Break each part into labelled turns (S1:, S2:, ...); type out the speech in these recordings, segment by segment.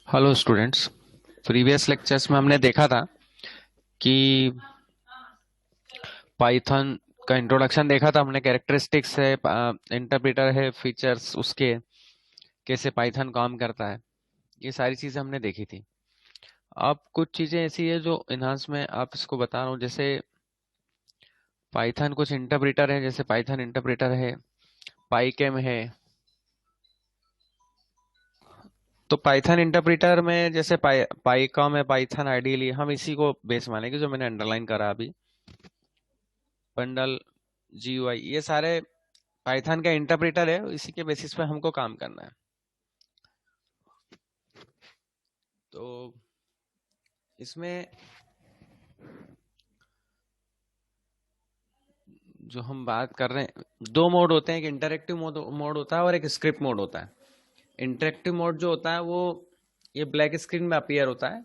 S1: Hello students. Previous lectures में हमने देखा था कि पाइथन का इंट्रोडक्शन देखा था हमने। कैरेक्टरिस्टिक्स है, इंटरप्रेटर है, फीचर्स उसके, कैसे पाइथन काम करता है, ये सारी चीजें हमने देखी थी। अब कुछ चीजें ऐसी है जो इनहांस में आप इसको बता रहा हूँ। जैसे पाइथन कुछ इंटरप्रेटर है, जैसे पाइथन इंटरप्रेटर है, पाइकेम है। तो पाइथन इंटरप्रेटर में जैसे पाइकॉम है, पाइथन आइडियली हम इसी को बेस मानेंगे जो मैंने अंडरलाइन करा अभी। बंडल, जीयूआई, ये सारे पाइथन का इंटरप्रेटर है, इसी के बेसिस पे हमको काम करना है। तो इसमें जो हम बात कर रहे हैं, दो मोड होते हैं। एक इंटरेक्टिव मोड होता है और एक स्क्रिप्ट मोड होता है। इंटरेक्टिव मोड जो होता है वो ये ब्लैक स्क्रीन में अपीयर होता है,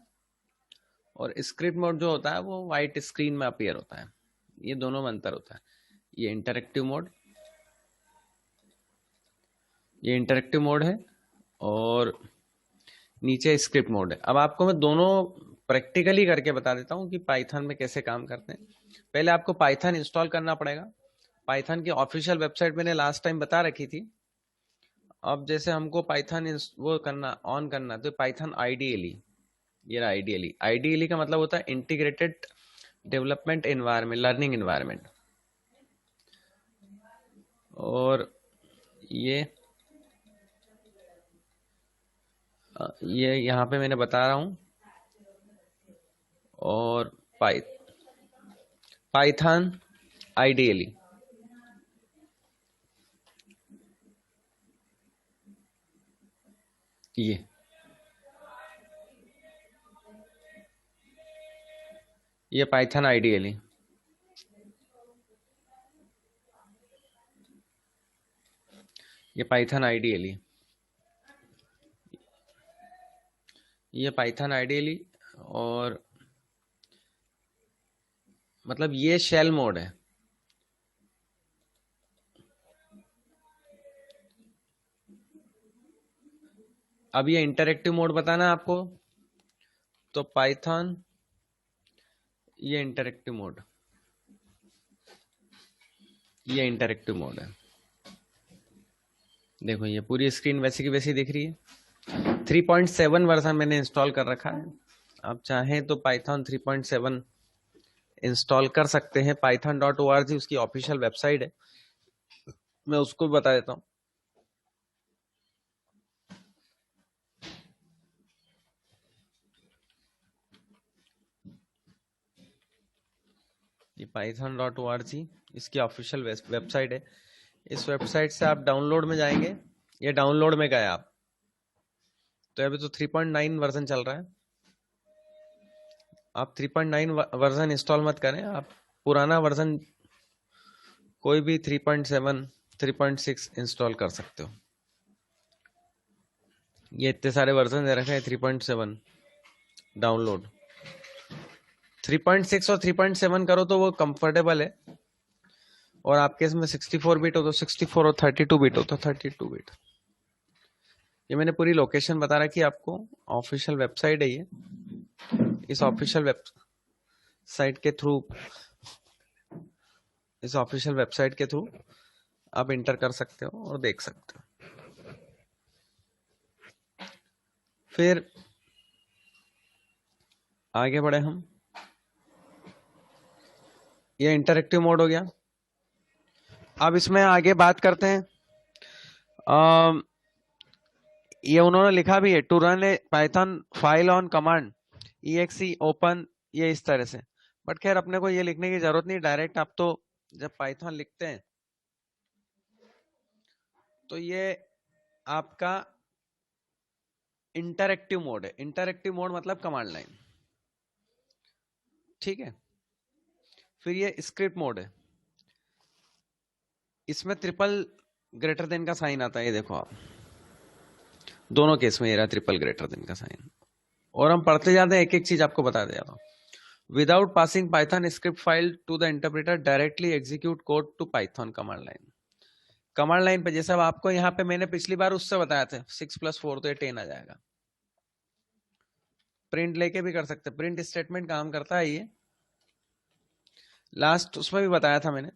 S1: और स्क्रिप्ट मोड जो होता है वो व्हाइट स्क्रीन में अपीयर होता है। ये दोनों में अंतर होता है। ये इंटरेक्टिव मोड ये इंटरेक्टिव मोड है, और नीचे स्क्रिप्ट मोड है। अब आपको मैं दोनों प्रैक्टिकली करके बता देता हूँ कि पाइथन में कैसे काम करते हैं। पहले आपको पाइथन इंस्टॉल करना पड़ेगा। पाइथन की ऑफिशियल वेबसाइट मैंने लास्ट टाइम बता रखी थी। अब जैसे हमको पाइथन वो करना, ऑन करना, तो पाइथन आईडीएलई, ये रहा आईडीएलई। आईडीएलई का मतलब होता है integrated development environment, learning environment. और ये ये यहाँ पे मैंने बता रहा हूँ। और पाइ पाइथन आईडीएलई, ये ये पाइथन आईडीएलई, ये पाइथन आईडीएलई, ये पाइथन आईडीएलई। और मतलब ये शेल मोड है। अब ये इंटरेक्टिव मोड बताना है आपको, तो पाइथन, ये इंटरेक्टिव मोड, ये इंटरेक्टिव मोड है। देखो ये पूरी स्क्रीन वैसी की वैसी दिख रही है। 3.7 वर्जन मैंने इंस्टॉल कर रखा है। आप चाहें तो पाइथन 3.7 इंस्टॉल कर सकते हैं। python.org उसकी ऑफिशियल वेबसाइट है, मैं उसको बता देता हूँ। ये python.org इसकी ऑफिशियल वेबसाइट है। इस वेबसाइट से आप डाउनलोड में जाएंगे। ये डाउनलोड में गए आप, तो अभी तो 3.9 वर्जन चल रहा है। आप 3.9 वर्जन इंस्टॉल मत करें, आप पुराना वर्जन कोई भी 3.7, 3.6 इंस्टॉल कर सकते हो। ये इतने सारे वर्जन दे रखे हैं। 3.7 डाउनलोड, 3.6 और 3.7 करो तो वो कंफर्टेबल है। और आपके इसमें 64 बिट हो तो 64, और 32 बिट हो तो 32 बिट। ये मैंने पूरी लोकेशन बता रखी है आपको। ऑफिशियल वेबसाइट है ये। इस ऑफिशियल वेबसाइट के थ्रू इस ऑफिशियल वेबसाइट के थ्रू आप इंटर कर सकते हो और देख सकते हो। फिर आगे बढ़े हम। ये इंटरेक्टिव मोड हो गया। अब इसमें आगे बात करते हैं। ये उन्होंने लिखा भी है, to run a Python file on command exe open, ये इस तरह से। बट खैर अपने को ये लिखने की जरूरत नहीं, डायरेक्ट आप तो जब पाइथन लिखते हैं तो ये आपका इंटरेक्टिव मोड है। इंटरेक्टिव मोड मतलब कमांड लाइन, ठीक है। फिर ये स्क्रिप्ट मोड है। इसमें ट्रिपल ग्रेटर देन का साइन आता है, ये देखो आप, दोनों केस में ये रहा ट्रिपल ग्रेटर देन का साइन। और हम पढ़ते जाते हैं, एक एक चीज आपको बता दे रहा हूं। Without passing Python script file to the interpreter, directly execute code to Python command line। Command line पे जैसे अब आपको यहाँ पे मैंने पिछली बार उससे बताया था 6 + 4 तो ये 10 आ जाएगा। प्रिंट लेके भी कर सकते हैं, प्रिंट स्टेटमेंट काम करता है ये, लास्ट उसमें भी बताया था मैंने।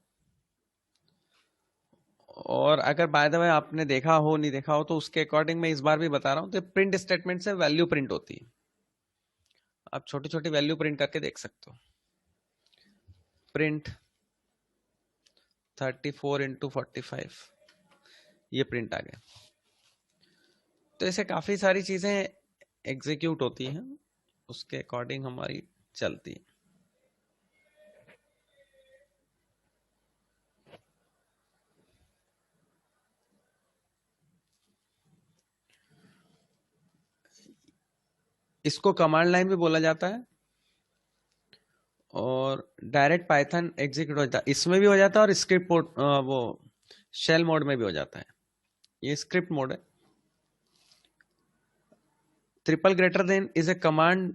S1: और अगर बाय द वे आपने देखा हो नहीं देखा हो तो उसके अकॉर्डिंग मैं इस बार भी बता रहा हूं, तो प्रिंट स्टेटमेंट से वैल्यू प्रिंट होती है, आप छोटी छोटी वैल्यू प्रिंट करके देख सकते हो। प्रिंट 34x45 ये प्रिंट आ गया। तो ऐसे काफी सारी चीजें एग्जीक्यूट होती हैं, उसके अकॉर्डिंग हमारी चलती है। इसको कमांड लाइन भी बोला जाता है और डायरेक्ट पाइथन एग्जीक्यूट हो जाता है, इसमें भी हो जाता है और स्क्रिप्ट वो शेल मोड में भी हो जाता है। ये स्क्रिप्ट मोड है। Triple greater than is a command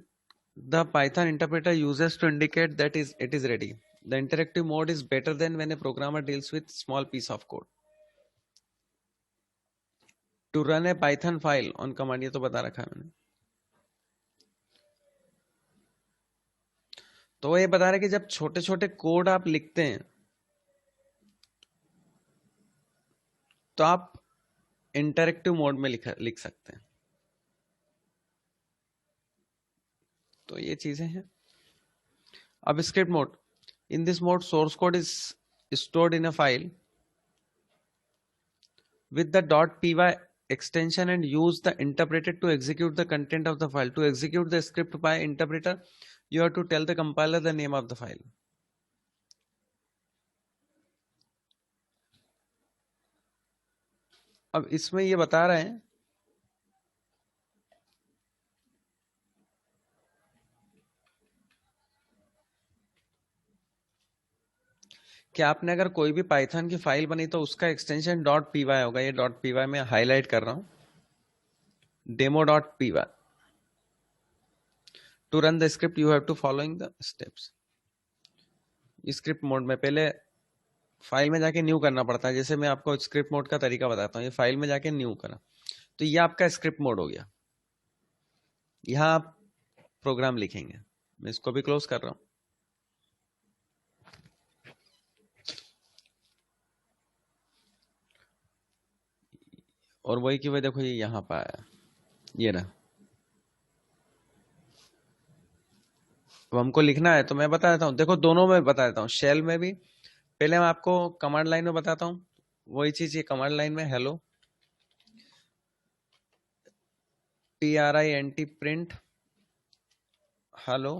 S1: the Python interpreter uses to indicate that is it is ready. The interactive mode is better than when a programmer deals with small piece of code to run a Python file on command, ये तो बता रखा है मैंने। तो वो ये बता रहे कि जब छोटे छोटे कोड आप लिखते हैं तो आप इंटरेक्टिव मोड में लिख सकते हैं। तो ये चीजें हैं। अब script mode, in this mode source code is stored in a file with the .py extension and use the interpreter to execute the content of the file. To execute the script by interpreter, you have to tell the compiler the name of the file. अब इसमें ये बता रहे हैं कि आपने अगर कोई भी पाइथन की फाइल बनी तो उसका एक्सटेंशन .py होगा। ये .py में हाईलाइट कर रहा हूं, demo.py। To run the script you have to following the steps. Script mode में पहले फाइल में जाके न्यू करना पड़ता है, जैसे मैं आपको स्क्रिप्ट मोड का तरीका बताता हूँ। ये फाइल में जाके न्यू करा, तो ये आपका स्क्रिप्ट मोड हो गया। यहां आप प्रोग्राम लिखेंगे। मैं इसको भी क्लोज कर रहा हूं। और वही की वही देखो ये यहां पर आया, ये रहा। अब हमको लिखना है तो मैं बता देता हूँ, देखो दोनों में बता देता हूँ, शेल में भी। पहले मैं आपको कमांड लाइन में बताता हूँ वही चीज। ये कमांड लाइन में hello print print hello,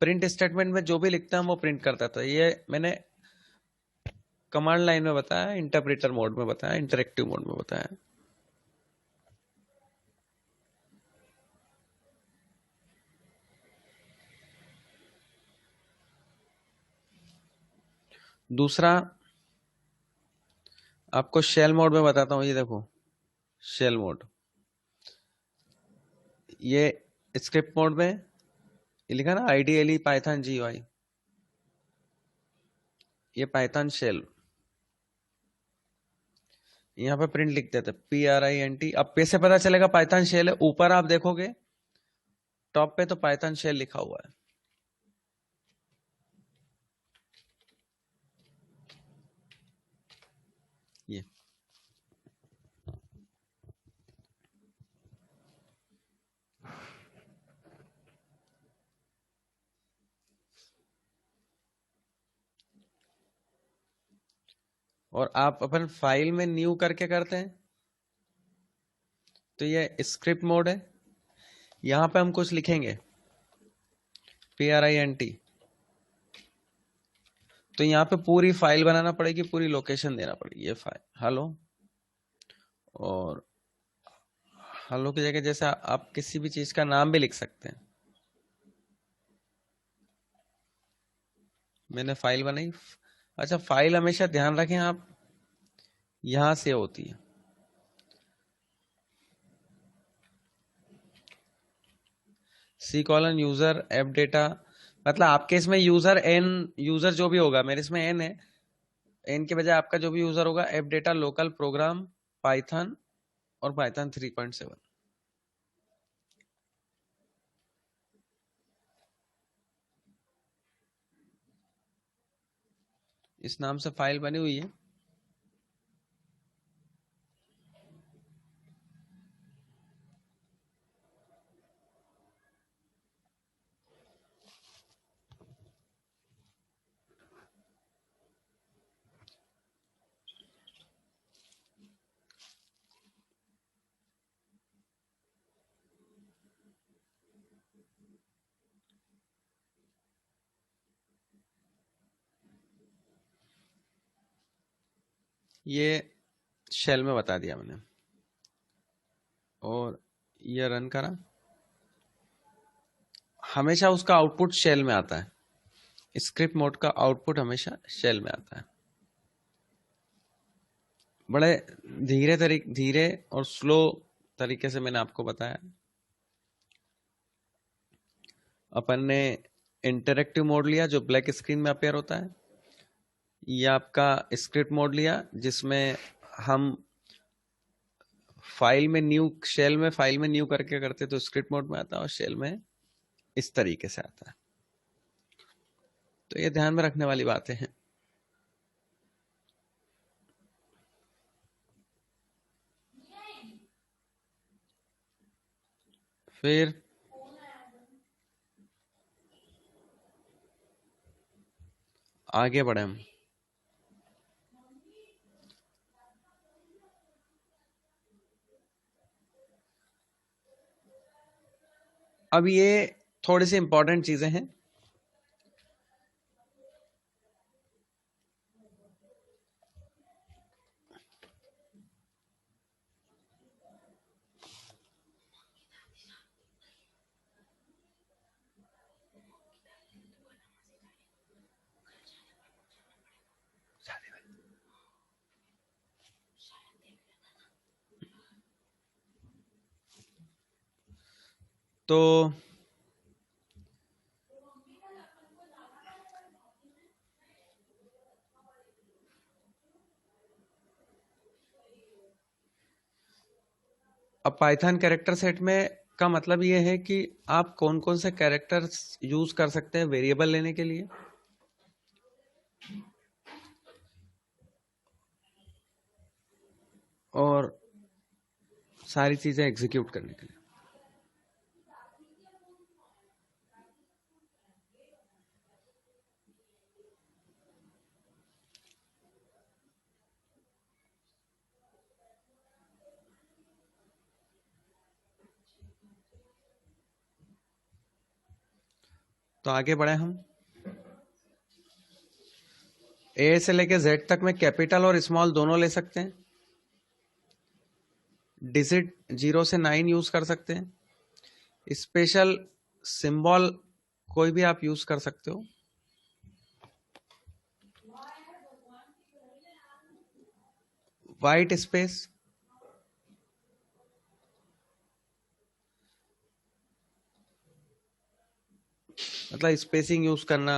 S1: print statement में जो भी लिखता हूं वो प्रिंट करता है। तो ये मैंने कमांड लाइन में बताया, इंटरप्रेटर मोड में बताया, इंटरेक्टिव मोड में बताया। दूसरा आपको शेल मोड में बताता हूं। ये देखो शेल मोड, ये स्क्रिप्ट मोड में ये लिखा ना आईडीएलई पाइथन GUI, ये पाइथन शेल। यहाँ पे प्रिंट लिख देते PRINT। अब पे से पता चलेगा पाइथन शेल है। ऊपर आप देखोगे टॉप पे तो पाइथन शेल लिखा हुआ है। ये और आप अपन फाइल में न्यू करके करते हैं तो ये स्क्रिप्ट मोड है। यहां पे हम कुछ लिखेंगे PRINT, तो यहाँ पे पूरी फाइल बनाना पड़ेगी, पूरी लोकेशन देना पड़ेगी। ये फाइल हेलो, और हेलो की जगह जैसे आप किसी भी चीज का नाम भी लिख सकते हैं। मैंने फाइल बनाई। अच्छा, फाइल हमेशा ध्यान रखें आप यहां से होती है। C: यूजर ऐप डेटा, मतलब आपके इसमें यूजर n, यूजर जो भी होगा, मेरे इसमें n है, n के बजाय आपका जो भी यूजर होगा, app data local program Python और पाइथन 3.7। इस नाम से फाइल बनी हुई है। ये शेल में बता दिया मैंने, और ये रन करा। हमेशा उसका आउटपुट शेल में आता है, स्क्रिप्ट मोड का आउटपुट हमेशा शेल में आता है। बड़े धीरे और स्लो तरीके से मैंने आपको बताया। अपन ने इंटरेक्टिव मोड लिया जो ब्लैक स्क्रीन में अपेयर होता है, ये आपका स्क्रिप्ट मोड लिया जिसमें हम फाइल में न्यू, शेल में फाइल में न्यू करके करते तो स्क्रिप्ट मोड में आता है, और शेल में इस तरीके से आता है। तो ये ध्यान में रखने वाली बातें हैं। फिर आगे बढ़े हम। अब ये थोड़ी सी इंपॉर्टेंट चीजें हैं। तो अब पाइथन कैरेक्टर सेट में का मतलब ये है कि आप कौन कौन से कैरेक्टर्स यूज कर सकते हैं वेरिएबल लेने के लिए, और सारी चीजें एग्जीक्यूट करने के लिए। तो आगे बढ़े हम। ए से लेके जेड तक में कैपिटल और स्मॉल दोनों ले सकते हैं। डिजिट 0 से 9 यूज कर सकते हैं। स्पेशल सिंबल कोई भी आप यूज कर सकते हो। वाइट स्पेस, मतलब स्पेसिंग यूज करना,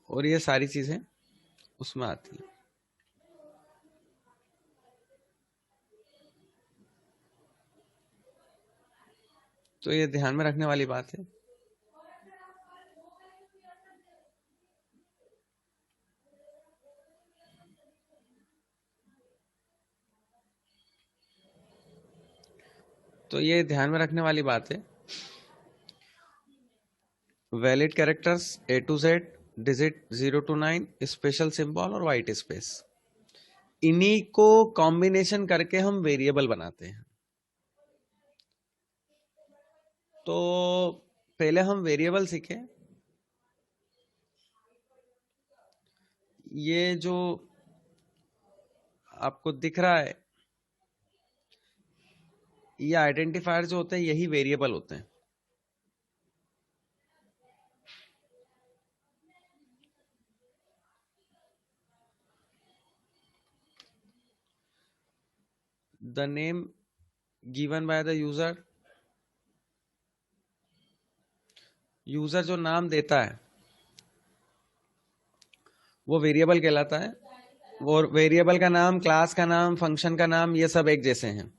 S1: और ये सारी चीजें उसमें आती है। तो ये ध्यान में रखने वाली बात है। तो ये ध्यान में रखने वाली बात है। Valid characters A to Z, digit 0 to 9, special symbol और वाइट स्पेस, इन्हीं को कॉम्बिनेशन करके हम वेरिएबल बनाते हैं। तो पहले हम वेरिएबल सीखे। ये जो आपको दिख रहा है, ये आइडेंटिफायर जो होते हैं यही वेरिएबल होते हैं। The name given by the user, user जो नाम देता है वो वेरिएबल कहलाता है। और वेरिएबल का नाम, क्लास का नाम, फंक्शन का नाम, ये सब एक जैसे हैं।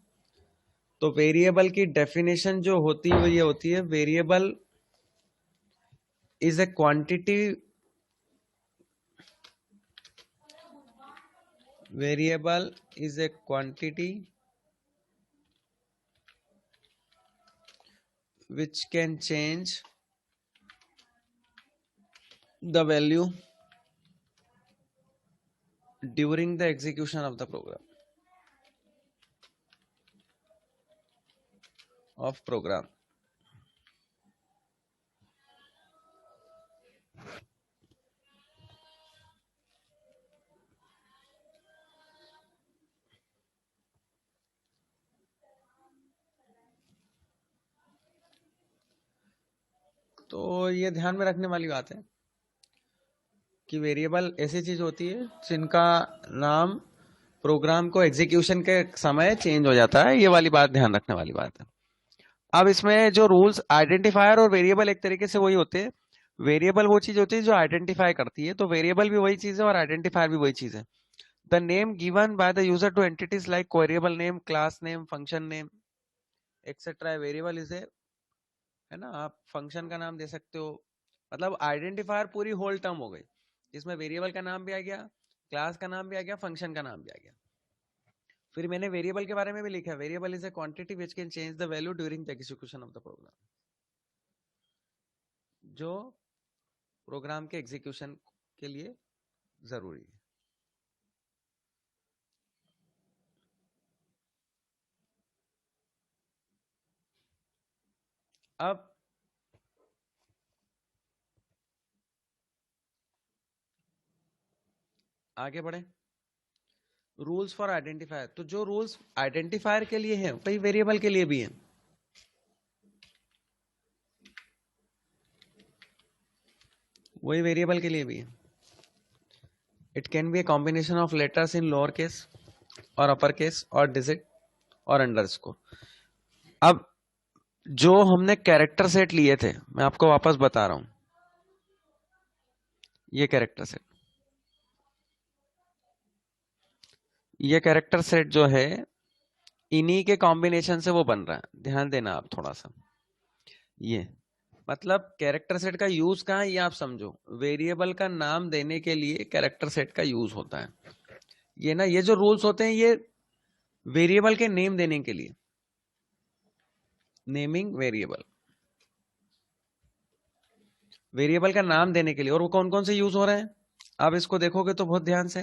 S1: तो वेरिएबल की डेफिनेशन जो होती है वो ये होती है, variable is a quantity, variable is a quantity which can change the value during the execution of the program तो ये ध्यान में रखने वाली बात है कि वेरिएबल ऐसी चीज होती है जिनका नाम प्रोग्राम को एग्जीक्यूशन के समय चेंज हो जाता है। ये वाली बात ध्यान रखने वाली बात है। अब इसमें जो रूल्स, आइडेंटिफायर और वेरिएबल एक तरीके से वही होते हैं। वेरिएबल वो चीज होती है जो आइडेंटिफाई करती है, तो वेरिएबल भी वही चीज है और आइडेंटिफायर भी वही चीज है। The name given by the user two entities like variable name, class name, function name etcetera. Variable is, है ना, आप फंक्शन का नाम दे सकते हो। मतलब आइडेंटिफायर पूरी होल टर्म हो गई, जिसमें वेरिएबल का नाम भी आ गया, क्लास का नाम भी आ गया, फंक्शन का नाम भी आ गया। फिर मैंने वेरिएबल के बारे में भी लिखा, variable is a quantity which can change the value during the execution of the program, जो प्रोग्राम के एग्जीक्यूशन के लिए जरूरी है। अब आगे बढ़े, रूल्स फॉर आइडेंटिफायर। तो जो रूल्स आइडेंटिफायर के लिए हैं वही वेरिएबल के लिए भी हैं। वही वेरिएबल के लिए भी है। It can B A combination of letters in lower case और अपर केस और डिजिट और अंडरस्कोर। अब जो हमने कैरेक्टर सेट लिए थे, मैं आपको वापस बता रहा हूं, ये कैरेक्टर सेट, ये कैरेक्टर सेट जो है इन्हीं के कॉम्बिनेशन से वो बन रहा है। ध्यान देना आप थोड़ा सा, ये मतलब कैरेक्टर सेट का यूज कहां है ये आप समझो। वेरिएबल का नाम देने के लिए कैरेक्टर सेट का यूज होता है। ये ना, ये जो रूल्स होते हैं ये वेरिएबल के नेम देने के लिए, नेमिंग वेरिएबल, वेरिएबल का नाम देने के लिए। और वो कौन कौन से यूज हो रहे हैं आप इसको देखोगे तो बहुत ध्यान से।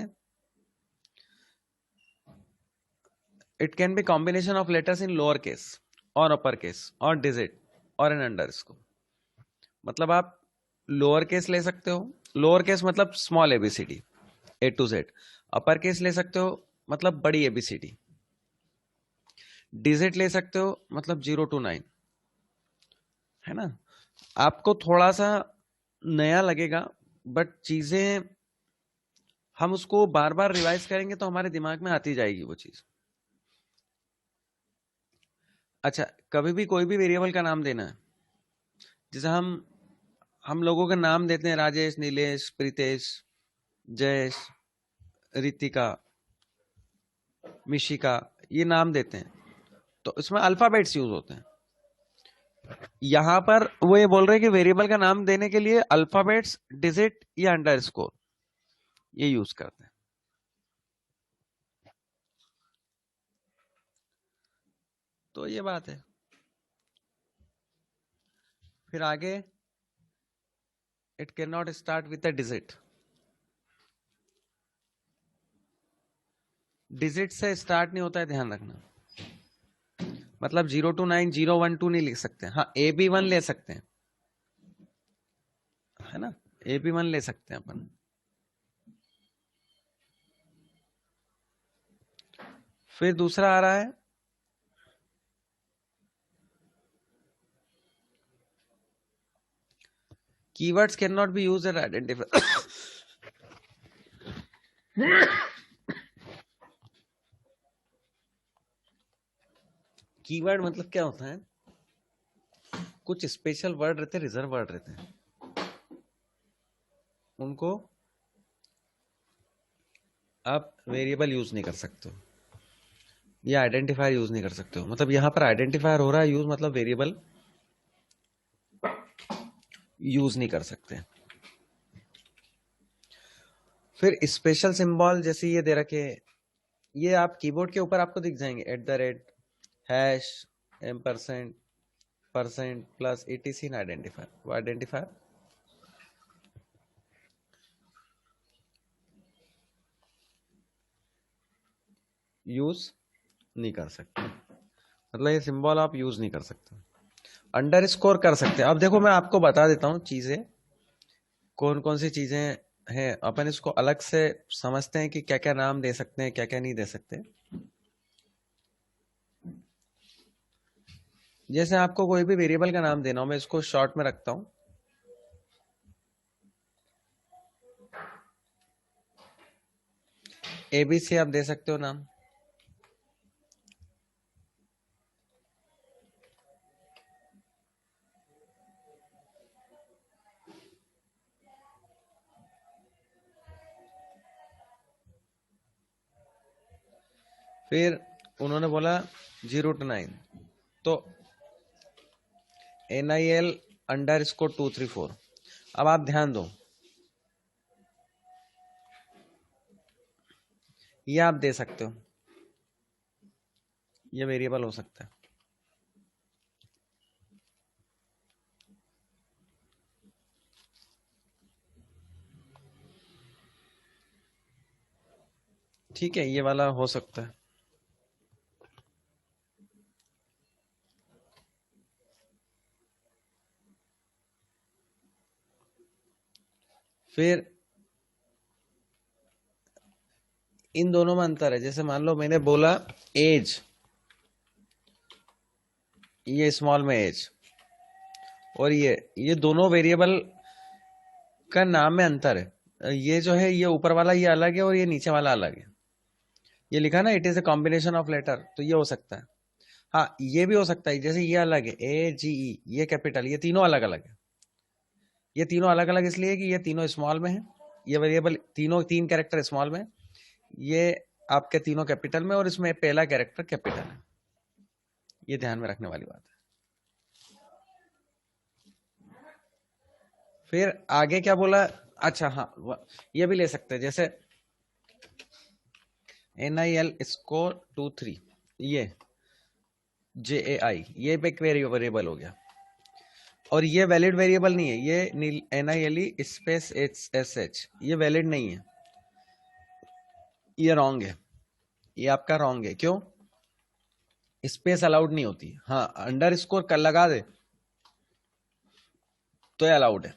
S1: It can be combination of letters in lower case और अपर केस और डिजिट और एन अंडरस्कोर। मतलब आप लोअर केस ले सकते हो, लोअर केस मतलब small A B C D A to Z. Upper case ले सकते हो मतलब बड़ी एबीसीडी। डिजिट ले सकते हो मतलब 0 to 9, है ना। आपको थोड़ा सा नया लगेगा, बट चीजें हम उसको बार बार रिवाइज करेंगे तो हमारे दिमाग में आती जाएगी वो चीज। अच्छा, कभी भी कोई भी वेरिएबल का नाम देना है, जैसे हम लोगों के नाम देते हैं, राजेश, नीलेश, प्रीतेश, जयेश, रितिका, मिशिका, ये नाम देते हैं तो इसमें अल्फाबेट्स यूज होते हैं। यहां पर वो ये बोल रहे हैं कि वेरिएबल का नाम देने के लिए अल्फाबेट्स, डिजिट या अंडरस्कोर ये यूज करते हैं। तो ये बात है। फिर आगे, it can not start with a digit. Digit से स्टार्ट नहीं होता है, ध्यान रखना। मतलब 0 to 9, 0 1 2 नहीं लिख सकते। हाँ, AB1 ले सकते हैं, है ना, AB1 ले सकते हैं अपन। फिर दूसरा आ रहा है keywords can not be used eight identify. Keyword मतलब क्या होता है, कुछ स्पेशल वर्ड रहते हैं, रिजर्व वर्ड रहते हैं, उनको आप वेरिएबल यूज नहीं कर सकते हो या आइडेंटिफायर यूज नहीं कर सकते हो। मतलब यहां पर आइडेंटिफायर हो रहा है यूज, मतलब वेरिएबल यूज नहीं कर सकते। फिर स्पेशल सिंबल जैसे ये दे रखे, ये आप कीबोर्ड के ऊपर आपको दिख जाएंगे, @ hash, %, percent plus etc identifier. वो आइडेंटिफायर यूज नहीं कर सकते, मतलब ये सिंबल आप यूज नहीं कर सकते। अंडरस्कोर कर सकते हैं। अब देखो मैं आपको बता देता हूँ चीजें, कौन कौन सी चीजें हैं, अपन इसको अलग से समझते हैं कि क्या क्या नाम दे सकते हैं, क्या क्या नहीं दे सकते। जैसे आपको कोई भी वेरिएबल का नाम देना हो, मैं इसको शॉर्ट में रखता हूं, ABC आप दे सकते हो नाम। फिर उन्होंने बोला 0 to 9, तो NIL_234। अब आप ध्यान दो, ये आप दे सकते हो, ये वेरिएबल हो सकता है। ठीक है, ये वाला हो सकता है। फिर इन दोनों में अंतर है। जैसे मान लो मैंने बोला एज, ये स्मॉल में एज, और ये दोनों वेरिएबल का नाम में अंतर है। ये जो है ये ऊपर वाला ये अलग है और ये नीचे वाला अलग है। ये लिखा ना it is a combination of letter, तो ये हो सकता है। हाँ ये भी हो सकता है, जैसे ये अलग है AGE, ये कैपिटल, ये तीनों अलग अलग है। ये तीनों अलग अलग इसलिए कि ये तीनों स्मॉल में है, ये वेरिएबल तीनों 3 कैरेक्टर स्मॉल में, ये आपके तीनों कैपिटल में, और इसमें पहला कैरेक्टर कैपिटल है। ये ध्यान में रखने वाली बात है। फिर आगे क्या बोला, अच्छा हाँ ये भी ले सकते हैं, जैसे NIL_23, ये JAI, ये एक वेरिएबल हो गया, और ये वैलिड वेरिएबल नहीं है। ये NILE_SH, ये वैलिड नहीं है, ये रॉन्ग है, ये आपका रॉन्ग है। क्यों? स्पेस अलाउड नहीं होती। हाँ अंडरस्कोर कर लगा दे तो ये अलाउड है,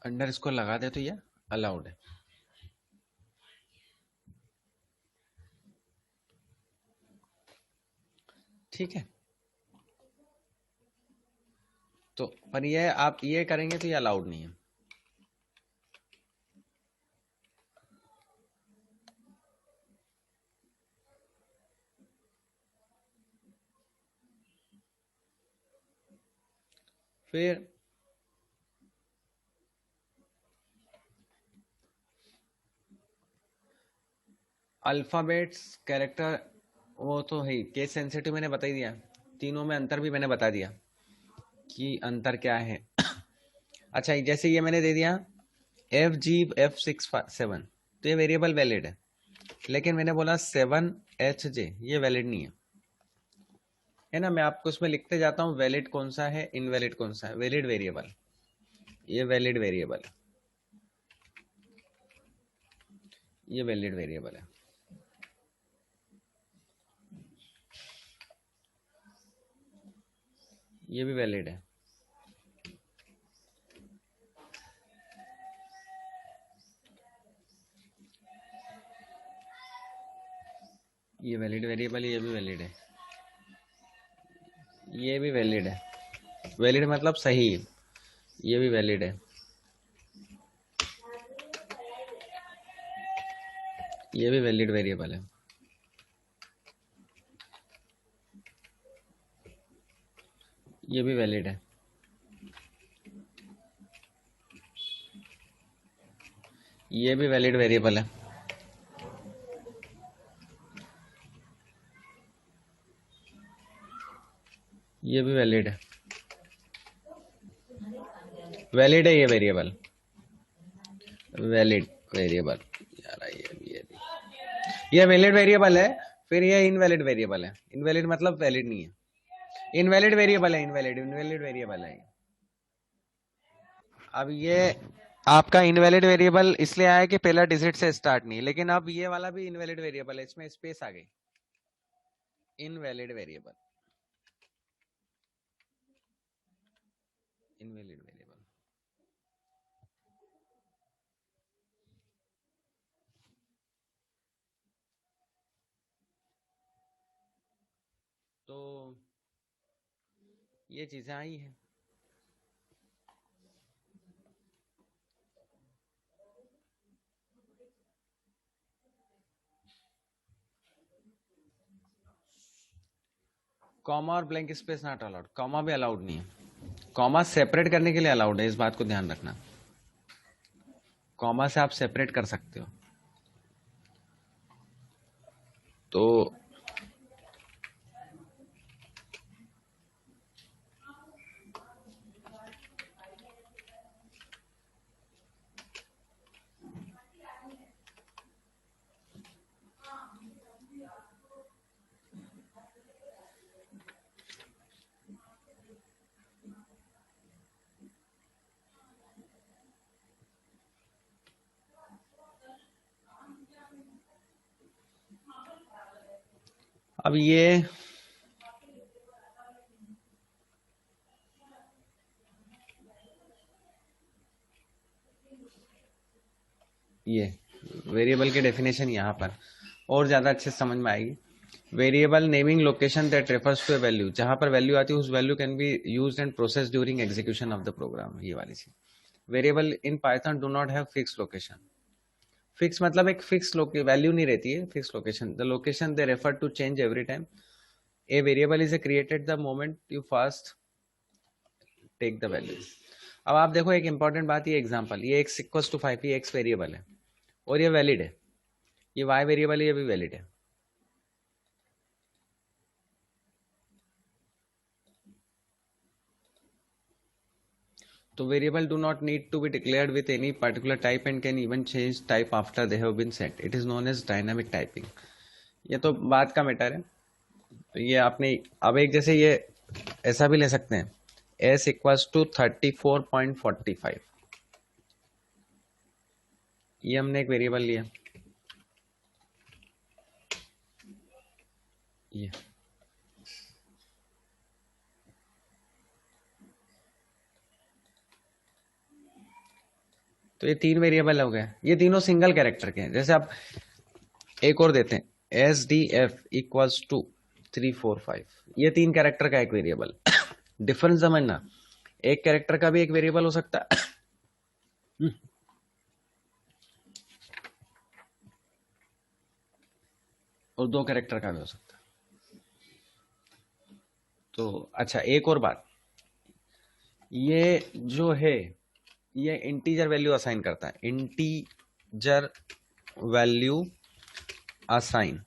S1: अंडरस्कोर लगा दे तो ये अलाउड है। ठीक है, तो पर ये आप ये करेंगे तो ये अलाउड नहीं है। फिर अल्फाबेट्स कैरेक्टर, वो तो है केस सेंसिटिव, मैंने बता ही दिया। तीनों में अंतर भी मैंने बता दिया कि अंतर क्या है। अच्छा जैसे ये मैंने दे दिया FG F67, तो ये वेरिएबल वैलिड है, लेकिन मैंने बोला 7HJ, ये वैलिड नहीं है ना। मैं आपको इसमें लिखते जाता हूँ वैलिड कौन सा है, इनवैलिड कौन सा है। वैलिड वेरिएबल, ये वैलिड वेरिएबल है, ये वैलिड वेरिएबल है। ये भी वैलिड है, ये वैलिड वेरिएबल, ये भी वैलिड है, ये भी वैलिड है। वैलिड मतलब सही है, ये भी वैलिड है, ये भी वैलिड वेरिएबल है, ये भी वैलिड है, ये भी वैलिड वेरिएबल है, ये भी वैलिड है। वैलिड है ये वेरिएबल, वैलिड वेरिएबल यार, ये वैलिड वेरिएबल है, फिर ये इनवैलिड वेरिएबल है। इनवैलिड मतलब वैलिड नहीं है, इनवैलिड वेरिएबल है, इनवैलिड इनवैलिड वेरिएबल है। अब ये आपका इनवैलिड वेरिएबल इसलिए आया कि पहला डिजिट से स्टार्ट नहीं, लेकिन अब ये वाला भी इनवैलिड वेरिएबल है, इसमें स्पेस आ गई, इनवैलिड वेरिएबल, इनवैलिड वेरिएबल। तो ये चीजें आई हैं। कॉमा और blank space not allowed, comma भी अलाउड नहीं है। कॉमा सेपरेट करने के लिए अलाउड है, इस बात को ध्यान रखना। कॉमा से आप सेपरेट कर सकते हो। तो अब ये वेरिएबल की डेफिनेशन यहाँ पर और ज्यादा अच्छे से समझ में आएगी। Variable naming location that refers to a value, जहां पर वैल्यू आती है उस value can be used and process during execution of the program, ये वाली चीज। Variable in Python do not have fix location. Fix मतलब एक फिक्स वैल्यू नहीं रहती है, fix location, the location they refer to change every time a variable is created the moment you first take the value. अब आप देखो एक important बात, ये एग्जांपल, ये x इक्वल्स टू 5, ये x वेरिएबल है और ये वैलिड है, ये y वेरिएबल है, ये भी वैलिड है। तो variable do not need to be declared with any particular type and can even change type after they have been set, it is known as dynamic typing. ये तो बात का मैटर है। तो ये आपने अब एक जैसे ये ऐसा भी ले सकते हैं, s इक्वल्स टू 34.45, ये हमने एक वेरिएबल लिया, ये तो ये तीन वेरिएबल हो गए, ये तीनों सिंगल कैरेक्टर के हैं। जैसे आप एक और देते हैं SDF इक्वल्स टू 345, ये तीन कैरेक्टर का एक वेरिएबल। डिफरेंस समझना, एक कैरेक्टर का भी एक वेरिएबल हो सकता है और दो कैरेक्टर का भी हो सकता है। तो अच्छा एक और बात, ये जो है ये इंटीजर वैल्यू असाइन करता है, इंटीजर वैल्यू असाइन,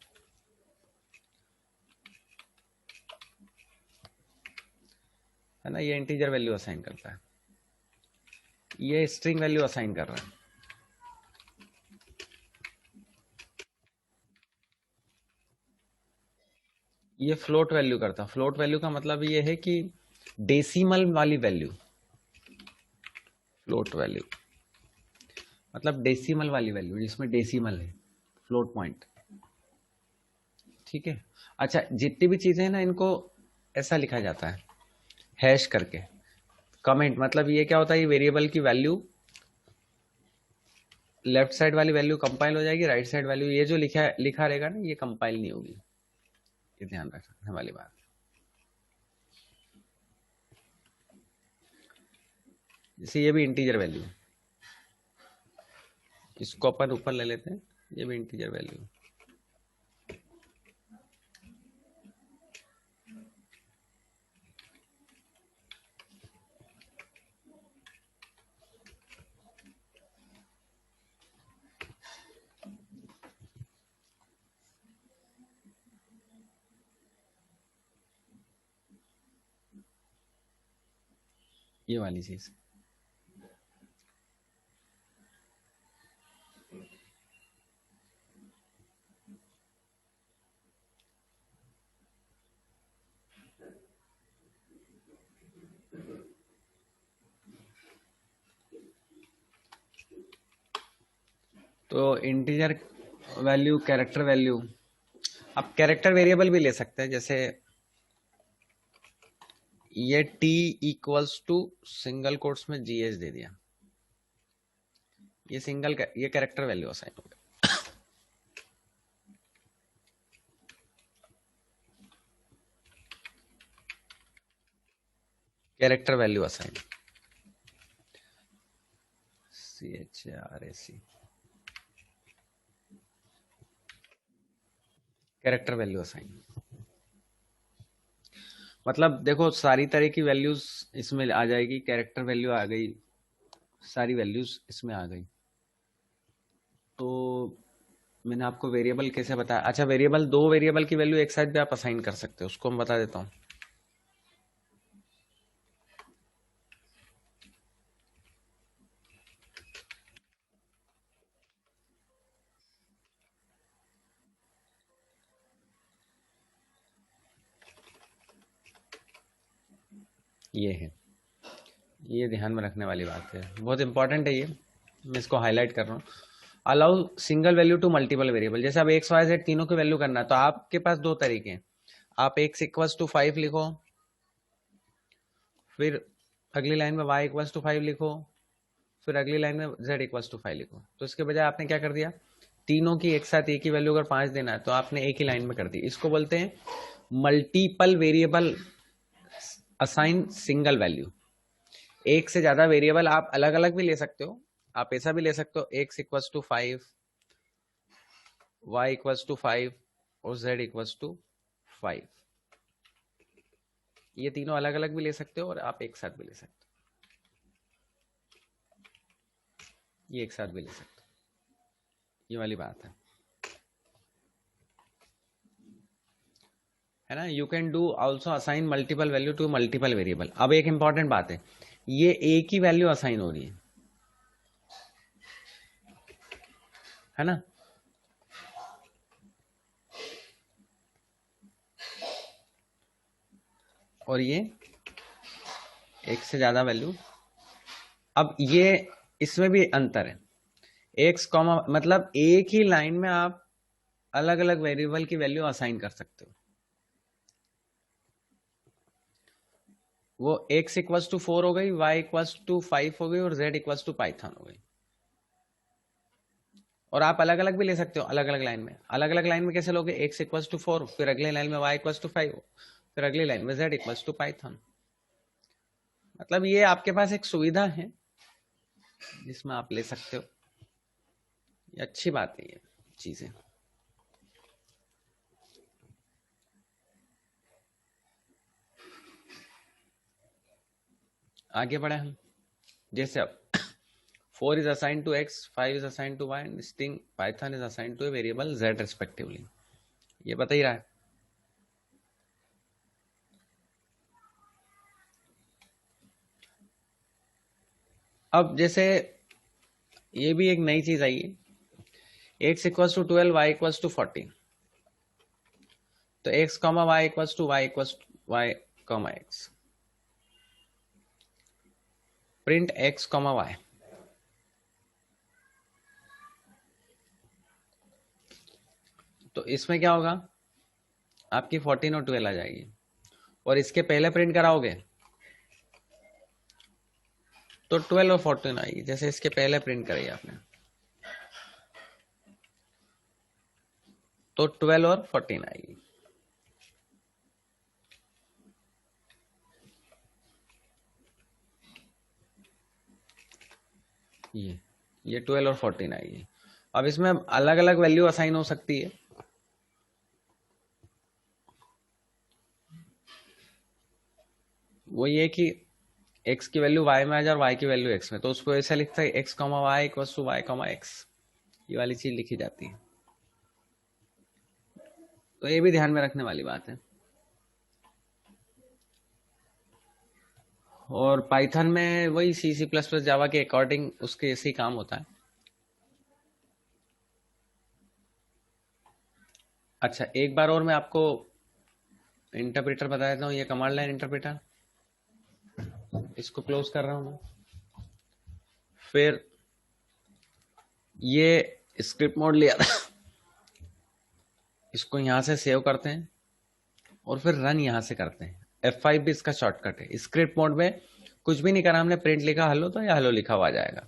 S1: है ना, ये इंटीजर वैल्यू असाइन करता है, ये स्ट्रिंग वैल्यू असाइन कर रहा है। ये फ्लोट वैल्यू करता है। फ्लोट वैल्यू का मतलब ये है कि डेसिमल वाली वैल्यू, फ्लोट वैल्यू मतलब डेसिमल वाली वैल्यू जिसमें डेसिमल है, फ्लोट पॉइंट, ठीक है। अच्छा जितनी भी चीजें हैं ना, इनको ऐसा लिखा जाता है हैश करके। कमेंट मतलब ये क्या होता है, ये वेरिएबल की वैल्यू लेफ्ट साइड वाली वैल्यू कंपाइल हो जाएगी, राइट साइड वैल्यू ये जो लिखा लिखा रहेगा ना, ये कंपाइल नहीं होगी, ये ध्यान रखने वाली बात। जैसे ये भी इंटीजर वैल्यू, इसको अपन ऊपर ले लेते हैं, ये भी इंटीजर वैल्यू, ये वाली चीज। तो इंटीजर वैल्यू, कैरेक्टर वैल्यू, आप कैरेक्टर वेरिएबल भी ले सकते हैं, जैसे ये t equals to single quotes में GH दे दिया, ये कैरेक्टर वैल्यू असाइन हो गया। Character value assign, CHRAC, character value assign. मतलब देखो सारी तरह की वैल्यूज इसमें आ जाएगी, कैरेक्टर वैल्यू आ गई, सारी वैल्यूज इसमें आ गई। तो मैंने आपको वेरिएबल कैसे बताया। अच्छा, वेरिएबल, दो वेरिएबल की वैल्यू एक साथ भी आप असाइन कर सकते हो, उसको मैं बता देता हूँ। ये है, ये ध्यान में रखने वाली बात है, बहुत इंपॉर्टेंट है ये, मैं इसको हाईलाइट कर रहा हूँ। Allow single value to multiple variable, जैसे अब एक्स वाई जेड तीनों की वैल्यू करना है, तो आपके पास दो तरीके हैं। आप एक्स इक्वल्स टू 5 लिखो, फिर अगली लाइन में y इक्वल्स टू 5 लिखो, फिर अगली लाइन में z इक्वल्स टू 5 लिखो। तो इसके बजाय आपने क्या कर दिया, तीनों की एक साथ एक ही वैल्यू अगर 5 देना है तो आपने एक ही लाइन में कर दी। इसको बोलते हैं multiple variable assign single value. एक से ज्यादा वेरिएबल आप अलग अलग भी ले सकते हो, आप ऐसा भी ले सकते हो x equals to 5, y equals to 5 और z इक्वल्स टू 5। ये तीनों अलग अलग भी ले सकते हो और आप एक साथ भी ले सकते हो, ये एक साथ भी ले सकते हो, ये वाली बात है ना। You can do also assign multiple value to multiple variable. अब एक इंपॉर्टेंट बात है, ये एक ही वैल्यू असाइन हो रही है ना। और ये एक से ज्यादा वैल्यू। अब ये इसमें भी अंतर है, एक्स कॉमा, मतलब एक ही लाइन में आप अलग अलग वेरिएबल की वैल्यू असाइन कर सकते हो। वो x इक्वल्स टू 4 हो गई, y इक्वल्स टू 5 हो गई और z इक्वल्स टू पाइथन हो गई। और आप अलग अलग भी ले सकते हो, अलग अलग लाइन में। अलग अलग लाइन में कैसे लोगे, x इक्वल्स टू 4, फिर अगले लाइन में y इक्वल्स टू 5, फिर अगली लाइन में z इक्वल्स टू पाइथन। मतलब ये आपके पास एक सुविधा है जिसमें आप ले सकते हो, ये अच्छी बात है ये चीजें। आगे बढ़े हम, जैसे अब 4 is assigned to x, 5 is assigned to y and string python is assigned to a variable z respectively, ये बता ही रहा है। अब जैसे ये भी एक नई चीज आई है, x equals to 12, y equals to 14, तो x comma y equals to y equals y comma x, print x comma y। तो इसमें क्या होगा, आपकी 14 और 12 आ जाएगी, और इसके पहले प्रिंट कराओगे तो 12 और 14 आएगी। जैसे इसके पहले प्रिंट करिए आपने तो 12 और 14 आएगी। ये 12 और 14 आएगी। अब इसमें अलग अलग वैल्यू असाइन हो सकती है, वो ये कि x की वैल्यू y में आ जाए और y की वैल्यू x में, तो उसको ऐसा लिखता है x comma Y equals to y comma x, ये वाली चीज लिखी जाती है। तो ये भी ध्यान में रखने वाली बात है। और पाइथन में वही C++ जावा के अकॉर्डिंग उसके ऐसे ही काम होता है। अच्छा, एक बार और मैं आपको इंटरप्रेटर बता देता हूँ, ये कमांड लाइन इंटरप्रेटर, इसको क्लोज कर रहा हूं मैं। फिर ये स्क्रिप्ट मोड लिया था, इसको यहां से सेव करते हैं और फिर रन यहां से करते हैं। F5 भी इसका शॉर्टकट है। स्क्रिप्ट मोड में कुछ भी नहीं करा हमने, प्रिंट लिखा हेलो तो या हेलो लिखा हुआ आ जाएगा।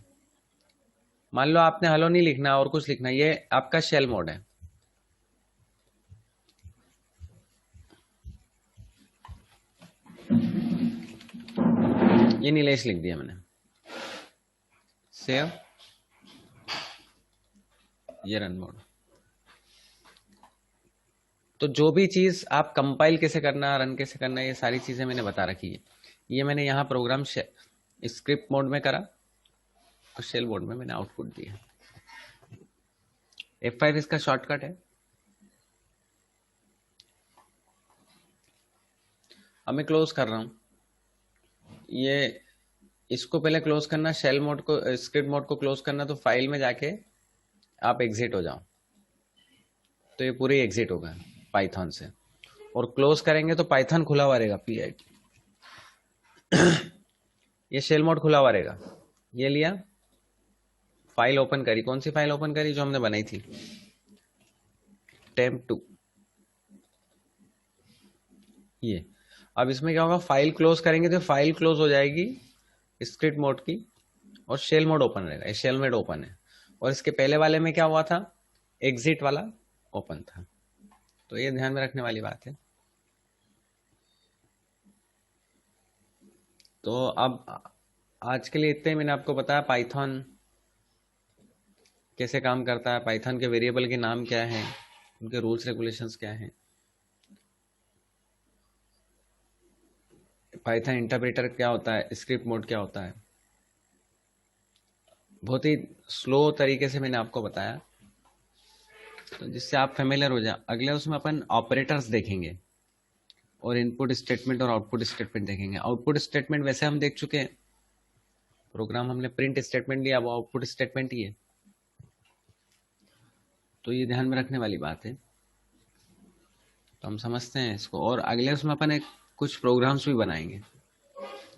S1: मान लो आपने हेलो नहीं लिखना और कुछ लिखना, ये आपका शेल मोड है। ये नीलेश लिख दिया मैंने, सेव, ये रन मोड। तो जो भी चीज आप कंपाइल कैसे करना, रन कैसे करना, ये सारी चीजें मैंने बता रखी है। ये मैंने यहाँ प्रोग्राम स्क्रिप्ट मोड में करा और शेल मोड में मैंने आउटपुट दिया। F5 इसका शॉर्टकट है। अब मैं क्लोज कर रहा हूं ये, इसको पहले क्लोज करना, शेल मोड को, स्क्रिप्ट मोड को क्लोज करना, तो फाइल में जाके आप एग्जिट हो जाओ, तो ये पूरे एग्जिट होगा पाइथन से। और क्लोज करेंगे तो पाइथन खुला हुआ रहेगा, PIT। ये शेल मोड खुला हुआ रहेगा। ये लिया, फाइल ओपन करी, कौन सी फाइल ओपन करी, जो हमने बनाई थी temp2। ये अब इसमें क्या होगा, फाइल क्लोज करेंगे तो फाइल क्लोज हो जाएगी स्क्रिप्ट मोड की, और शेल मोड ओपन रहेगा। ये शेल मोड ओपन है, और इसके पहले वाले में क्या हुआ था, एग्जिट वाला ओपन था। तो ये ध्यान में रखने वाली बात है। तो अब आज के लिए इतने ही मैंने आपको बताया पाइथन कैसे काम करता है, पाइथन के वेरिएबल के नाम क्या हैं, उनके रूल्स रेगुलेशंस क्या हैं, पाइथन इंटरप्रेटर क्या होता है, स्क्रिप्ट मोड क्या होता है। बहुत ही स्लो तरीके से मैंने आपको बताया, तो जिससे आप फेमिलियर हो जाए। अगले उसमें अपन ऑपरेटर्स देखेंगे और इनपुट स्टेटमेंट और आउटपुट स्टेटमेंट देखेंगे। आउटपुट स्टेटमेंट वैसे हम देख चुके हैं, प्रोग्राम हमने प्रिंट स्टेटमेंट लिया, वो आउटपुट स्टेटमेंट ही है। तो ये ध्यान में रखने वाली बात है, तो हम समझते हैं इसको। और अगले उसमें अपन एक कुछ प्रोग्राम्स भी बनाएंगे,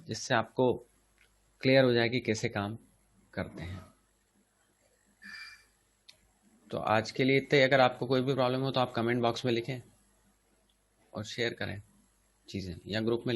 S1: जिससे आपको क्लियर हो जाए कि कैसे काम करते हैं। तो आज के लिए इतना ही। अगर आपको कोई भी प्रॉब्लम हो तो आप कमेंट बॉक्स में लिखें और शेयर करें चीज़ें, या ग्रुप में